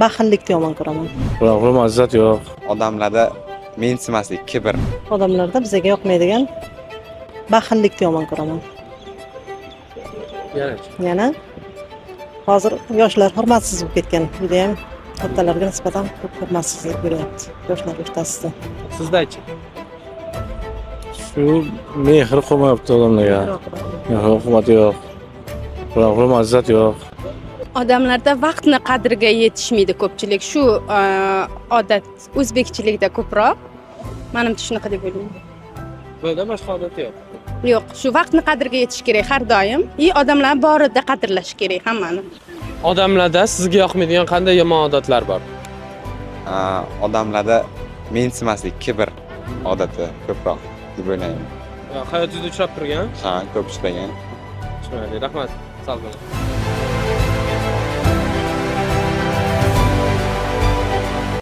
Baxillikni yomon ko'raman. Hurmat yo'q. Odamlarda mensimaslik, kibr. Odamlarda bizga yoqmaydigan baxillikni yomon ko'raman. Yana hozir yoshlar hurmatsiz bo'lib ketgan. Juda ham kattalarga nisbatan ko'p hurmatsizlik bo'lyapti yoshlar o'rtasida. Sizda-chi? Shu mehr qolmayapti odamlarga. Hurmat yo'q. Hurmat yo'q. Odamlarda vaqtni qadriga yetishmaydi ko'pchilik. Shu odat o'zbekchilikda ko'proq. Menimcha shunaqa deb o'ylayman. Bunda boshqa odat yo'q. Yo'q, shu vaqtni qadriga yetish kerak har doim. Odamlar borida qadrlash kerak hammani. Odamlarda sizga yoqmaydigan qanday yomon odatlar bor? Odamlarda mensimaslik, kibr odati ko'proq deb o'ylayman. Hayotingizda uchrab turgan? Ha, ko'p uchragan. Tushunarli, rahmat. Sog' bo'ling.